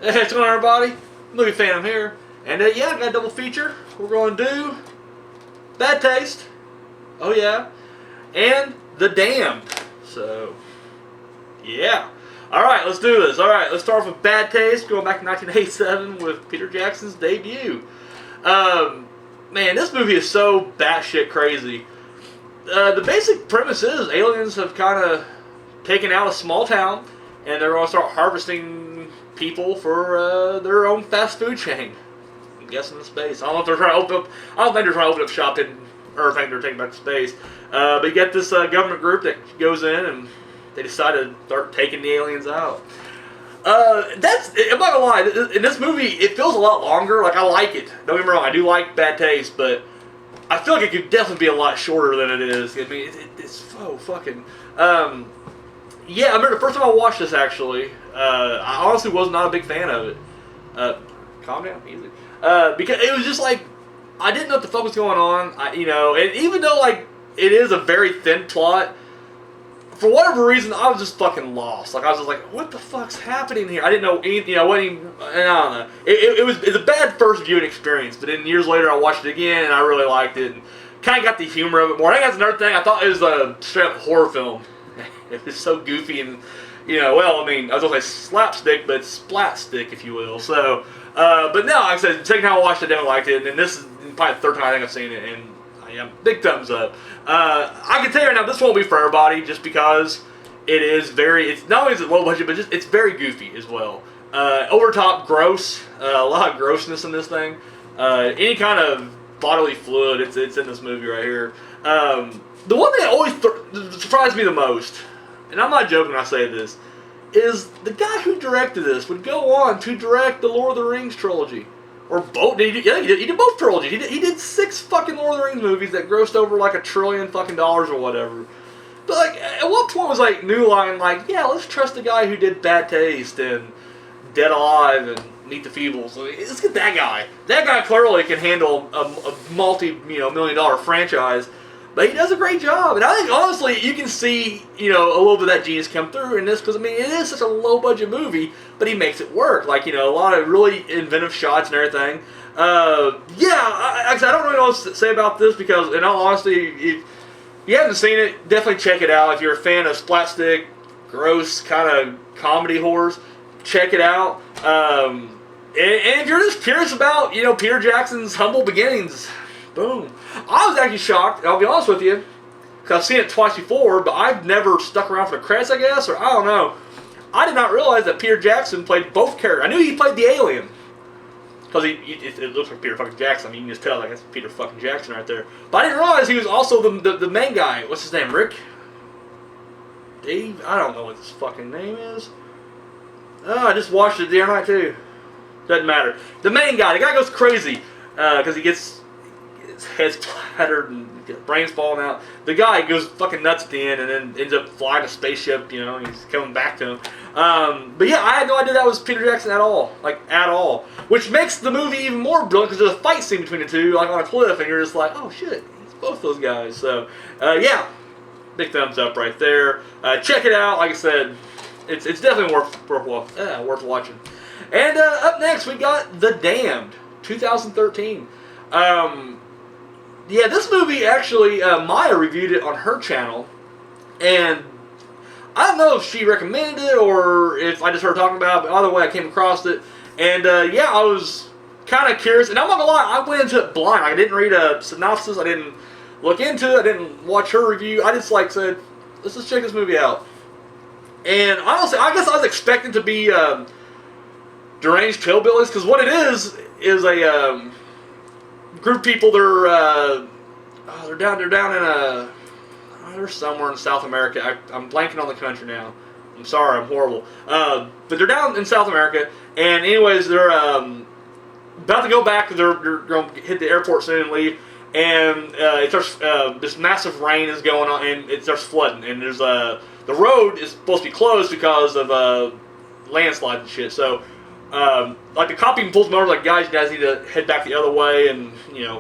Hey, what's going on, everybody? Movie Phantom here. And yeah, I got a double feature. We're going to do Bad Taste. Oh yeah. And The Damned. So, yeah. Alright, let's do this. Alright, let's start off with Bad Taste, going back to 1987 with Peter Jackson's debut. Man, this movie is so batshit crazy. The basic premise is aliens have kind of taken out a small town, and they're going to start harvesting people for their own fast food chain. I'm guessing in space. I don't know if they're trying to open up. I don't think they're trying to open up shop in Earth. I think they're taking back to space. But you get this government group that goes in, and they decide to start taking the aliens out. I'm not gonna lie. In this movie, it feels a lot longer. Like, I like it. Don't get me wrong. I do like Bad Taste, but I feel like it could definitely be a lot shorter than it is. I mean, it's so fucking. Yeah, I remember the first time I watched this, actually, I honestly was not a big fan of it. Calm down, easy. Because it was just like, I didn't know what the fuck was going on. And even though, like, it is a very thin plot, for whatever reason, I was just fucking lost. Like, I was just like, what the fuck's happening here? I didn't know anything, and I don't know. It was a bad first viewing experience, but then years later I watched it again, and I really liked it, and kind of got the humor of it more. I think that's another thing. I thought it was a straight-up horror film. It was so goofy and, I was going to say slapstick, but splat-stick, if you will. So, but no, like I said, the second time I watched it, I definitely liked it, and this is probably the third time I think I've seen it, and big thumbs up. I can tell you right now, this won't be for everybody, just because it's not only is it low budget, but it's very goofy as well. Over top gross, a lot of grossness in this thing. Any kind of bodily fluid, it's in this movie right here. The one thing that always surprised me the most, and I'm not joking when I say this, is the guy who directed this would go on to direct the Lord of the Rings trilogy. Or both. He did both trilogies. He did 6 fucking Lord of the Rings movies that grossed over like $1 trillion fucking dollars or whatever. But like, at what point was like New Line like, yeah, let's trust the guy who did Bad Taste and Dead Alive and Meet the Feebles. Let's get that guy. That guy clearly can handle a multi-million-dollar franchise. But he does a great job, and I think honestly you can see a little bit of that genius come through in this, because I mean it is such a low budget a but he makes it work. Like a lot of really inventive shots and everything. I don't really know what to say about this, because in all honesty, if you haven't seen it, definitely check it out. If you're a fan of splatstick, gross kind of comedy horrors, check it out. And if you're just curious about Peter Jackson's humble beginnings. Boom. I was actually shocked, and I'll be honest with you, because I've seen it twice before, but I've never stuck around for the credits, I guess, or I don't know. I did not realize that Peter Jackson played both characters. I knew he played the alien, because it looks like Peter fucking Jackson. I mean, you can just tell, like, that's Peter fucking Jackson right there. But I didn't realize he was also the main guy. What's his name, Rick? Dave? I don't know what his fucking name is. Oh, I just watched it the other night, too. Doesn't matter. The main guy, the guy goes crazy, because he gets his head's splattered and brains falling out. The guy goes fucking nuts at the end and then ends up flying a spaceship, and he's coming back to him. But yeah, I had no idea that was Peter Jackson at all. Like, at all. Which makes the movie even more brilliant, because there's a fight scene between the two, like on a cliff, and you're just like, oh shit, it's both those guys. So, yeah, big thumbs up right there. Check it out. Like I said, it's definitely worth watching. And up next, we got The Damned, 2013. Yeah, this movie actually, Maya reviewed it on her channel, and I don't know if she recommended it or if I just heard talking about it, but either way I came across it, and yeah, I was kind of curious, and I'm not gonna lie, I went into it blind. I didn't read a synopsis, I didn't look into it, I didn't watch her review, I just said, let's just check this movie out. And honestly, I guess I was expecting to be deranged hillbillies, because what it is a group of people. They're down in they're somewhere in South America. I'm blanking on the country now. I'm sorry, I'm horrible. But they're down in South America, and anyways, they're about to go back. They're going to hit the airport soon and leave, and it starts. This massive rain is going on, and it starts flooding. And there's the road is supposed to be closed because of landslides and shit. So. Like the cop even pulls them over, like, guys, you guys need to head back the other way and,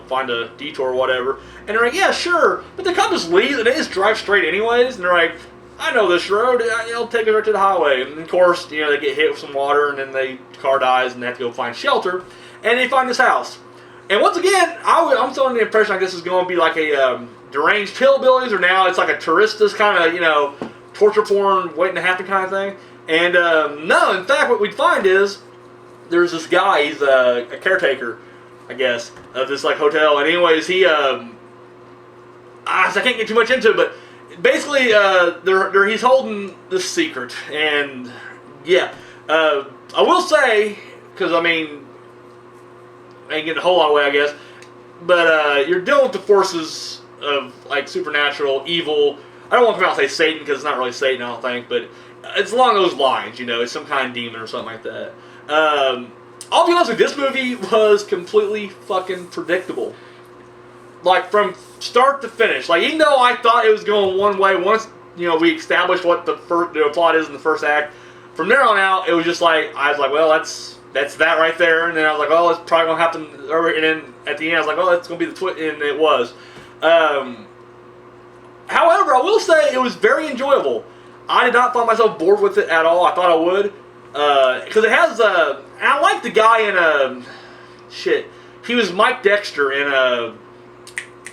find a detour or whatever. And they're like, yeah, sure. But the cop just leaves and they just drive straight anyways. And they're like, I know this road. I'll take it right to the highway. And of course, they get hit with some water, and then the car dies, and they have to go find shelter. And they find this house. And once again, I'm still under the impression like this is going to be like a deranged hillbillies, or now it's like a Touristas kind of, torture porn waiting to happen kind of thing. And no, in fact, what we'd find is there's this guy. He's a caretaker, I guess, of this like hotel. And anyways, he I can't get too much into it, but basically, he's holding this secret. And yeah, I will say, because I mean, I ain't getting a whole lot away, I guess, but you're dealing with the forces of like supernatural evil. I don't want to come out and say Satan, because it's not really Satan, I don't think, but it's along those lines, it's some kind of demon or something like that. I'll be honest with you, this movie was completely fucking predictable. Like, from start to finish. Like, even though I thought it was going one way, once, we established what the plot is in the first act, from there on out, it was just like, I was like, well, that's that right there, and then I was like, oh, it's probably going to happen, and then at the end, I was like, oh, that's going to be the twist, and it was. However, I will say it was very enjoyable. I did not find myself bored with it at all. I thought I would. Because it has, and I like the guy in, he was Mike Dexter in,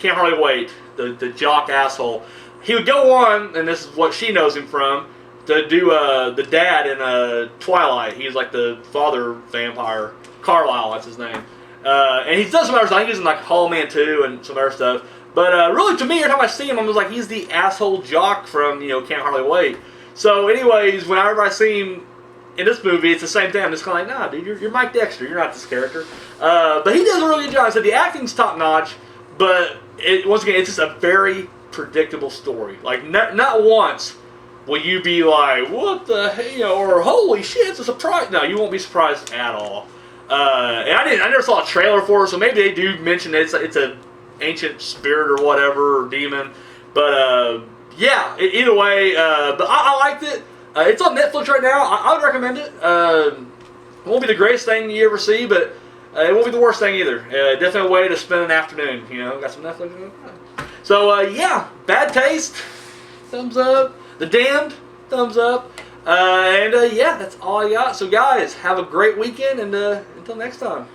Can't Hardly Wait, the jock asshole. He would go on, and this is what she knows him from, to do, the dad in, Twilight. He's like the father vampire. Carlisle, that's his name. And he's done some other stuff. He was in, like, Hollow Man 2 and some other stuff. But really, to me, every time I see him, I'm just like, he's the asshole jock from, Can't Hardly Wait. So, anyways, whenever I see him in this movie, it's the same thing. I'm just kind of like, nah, dude, you're Mike Dexter. You're not this character. But he does a really good job. So the acting's top-notch, but once again, it's just a very predictable story. Like, not once will you be like, what the hell, or holy shit, it's a surprise. No, you won't be surprised at all. And I never saw a trailer for it, so maybe they do mention that it's a ancient spirit or whatever, or demon. But yeah, either way, but I liked it. It's on Netflix right now. I would recommend it. It won't be the greatest thing you ever see, but it won't be the worst thing either. Definitely a way to spend an afternoon. Got some Netflix. So yeah, Bad Taste, thumbs up. The Damned, thumbs up. And yeah, that's all I got. So guys, have a great weekend, and until next time.